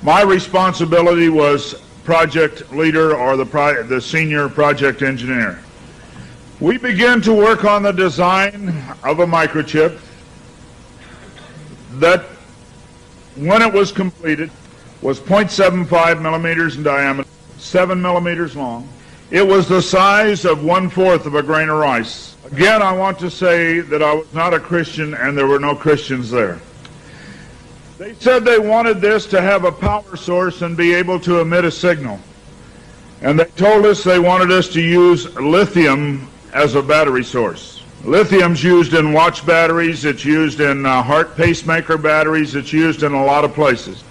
My responsibility was project leader or the senior project engineer. We began to work on the design of a microchip that, when it was completed, was 0.75 millimeters in diameter, 7 millimeters long. It was the size of 1/4 of a grain of rice. Again, I want to say that I was not a Christian and there were no Christians there. They said they wanted this to have a power source and be able to emit a signal. And they told us they wanted us to use lithium as a battery source. Lithium's used in watch batteries, it's used in heart pacemaker batteries, it's used in a lot of places.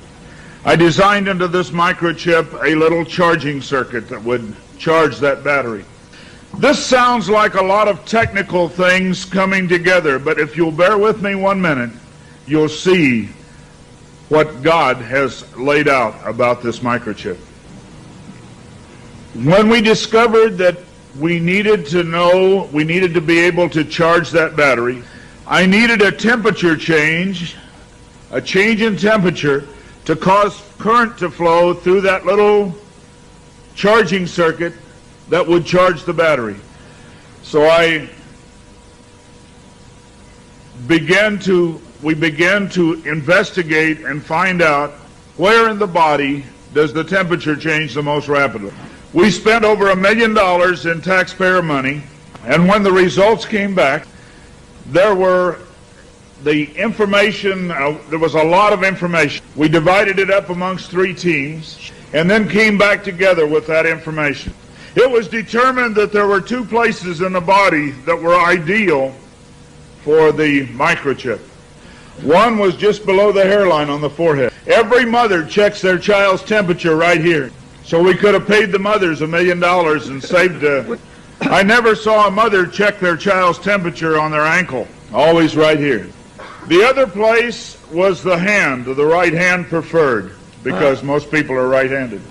I designed into this microchip a little charging circuit that would charge that battery. This sounds like a lot of technical things coming together, but if you'll bear with me 1 minute, you'll see what God has laid out about this microchip. When we discovered that we needed to be able to charge that battery, I needed a temperature change, a change in temperature to cause current to flow through that little charging circuit that would charge the battery. So we began to investigate and find out where in the body does the temperature change the most rapidly. We spent over $1 million in taxpayer money, and when the results came back, there was a lot of information. We divided it up amongst 3 teams and then came back together with that information. It was determined that there were 2 places in the body that were ideal for the microchip. One was just below the hairline on the forehead. Every mother checks their child's temperature right here. So we could have paid the mothers $1 million and saved. I never saw a mother check their child's temperature on their ankle. Always right here. The other place was the hand, the right hand preferred, because most people are right-handed.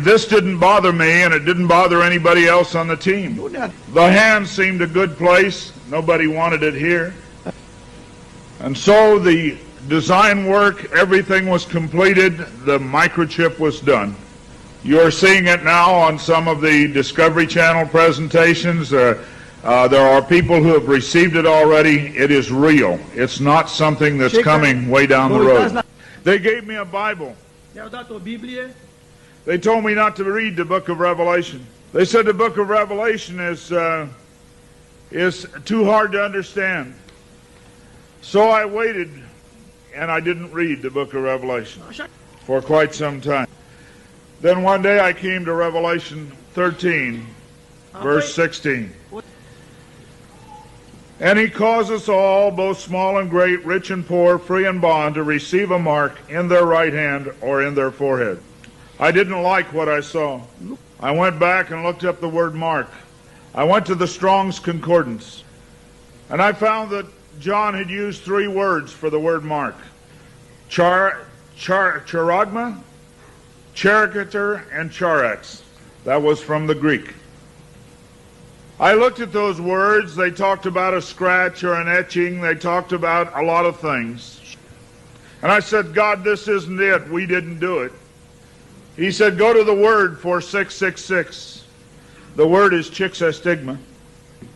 This didn't bother me, and it didn't bother anybody else on the team. The hand seemed a good place. Nobody wanted it here. And so the design work, everything was completed. The microchip was done. You're seeing it now on some of the Discovery Channel presentations. There are people who have received it already. It is real. It's not something that's coming way down the road. They gave me a Bible. They told me not to read the book of Revelation. They said the book of Revelation is too hard to understand. So I waited, and I didn't read the book of Revelation for quite some time. Then one day I came to Revelation 13, verse 16. And he caused us all, both small and great, rich and poor, free and bond, to receive a mark in their right hand or in their forehead. I didn't like what I saw. I went back and looked up the word mark. I went to the Strong's Concordance, and I found that John had used 3 words for the word mark. Charagma, charicature, and charax. That was from the Greek. I looked at those words. They talked about a scratch or an etching. They talked about a lot of things. And I said, God, this isn't it. We didn't do it. He said, go to the word for 666. The word is chixastigma.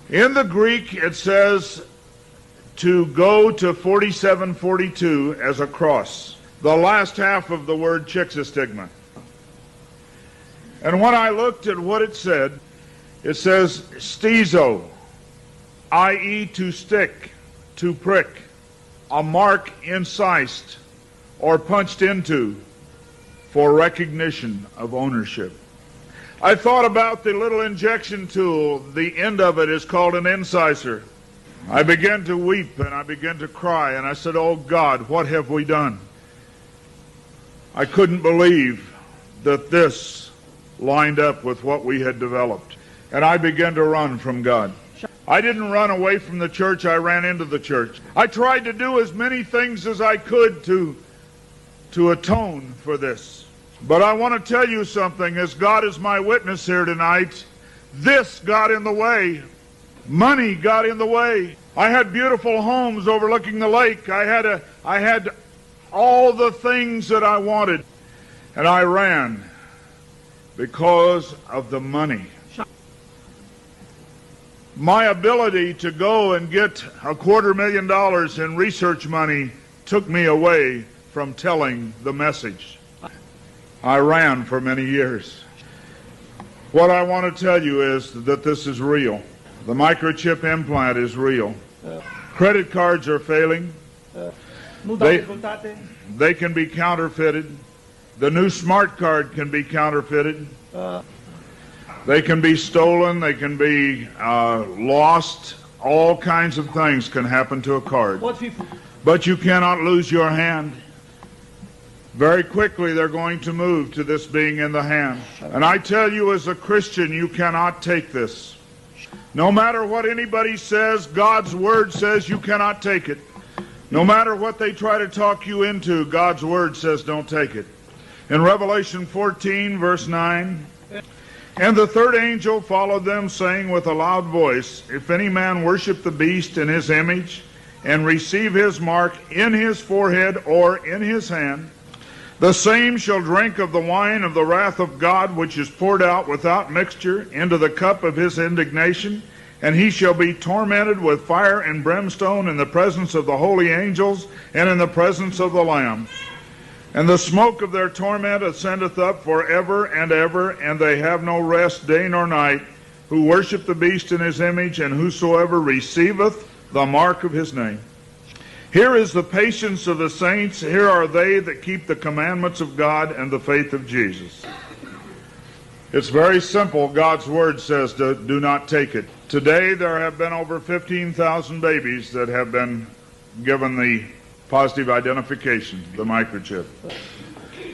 In the Greek, it says to go to 4742 as a cross. The last half of the word chixastigma. And when I looked at what it says stizo, i.e. to stick, to prick, a mark incised or punched into for recognition of ownership. I thought about the little injection tool. The end of it is called an incisor. I began to weep and I began to cry, and I said, oh God, what have we done? I couldn't believe that this lined up with what we had developed. And I began to run from God. I didn't run away from the church, I ran into the church. I tried to do as many things as I could to atone for this. But I want to tell you something, as God is my witness here tonight, this got in the way. Money got in the way. I had beautiful homes overlooking the lake. I had all the things that I wanted. And I ran because of the money. My ability to go and get $250,000 in research money took me away from telling the message. I ran for many years. What I want to tell you is that this is real. The microchip implant is real. Credit cards are failing. They can be counterfeited. The new smart card can be counterfeited. They can be stolen. They can be lost. All kinds of things can happen to a card. But you cannot lose your hand. Very quickly they're going to move to this being in the hand. And I tell you, as a Christian, you cannot take this. No matter what anybody says, God's Word says you cannot take it. No matter what they try to talk you into, God's Word says don't take it. In Revelation 14, verse 9, and the third angel followed them, saying with a loud voice, if any man worship the beast in his image, and receive his mark in his forehead or in his hand, the same shall drink of the wine of the wrath of God, which is poured out without mixture into the cup of his indignation, and he shall be tormented with fire and brimstone in the presence of the holy angels and in the presence of the Lamb. And the smoke of their torment ascendeth up forever and ever, and they have no rest day nor night, who worship the beast in his image, and whosoever receiveth the mark of his name. Here is the patience of the saints. Here are they that keep the commandments of God and the faith of Jesus. It's very simple. God's Word says do not take it. Today there have been over 15,000 babies that have been given the positive identification, the microchip.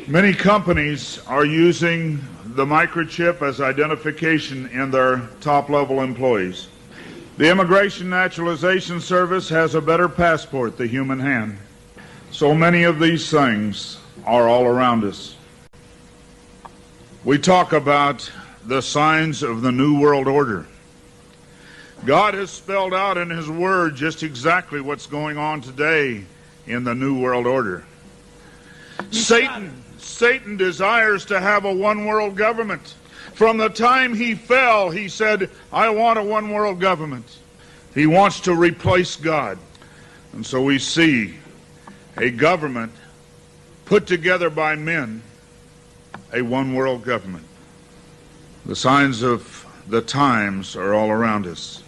Many companies are using the microchip as identification in their top-level employees. The Immigration Naturalization Service has a better passport, the human hand. So many of these things are all around us. We talk about the signs of the New World Order. God has spelled out in His Word just exactly what's going on today in the New World Order. Satan desires to have a one-world government. From the time he fell, he said, I want a one-world government. He wants to replace God. And so we see a government put together by men, a one-world government. The signs of the times are all around us.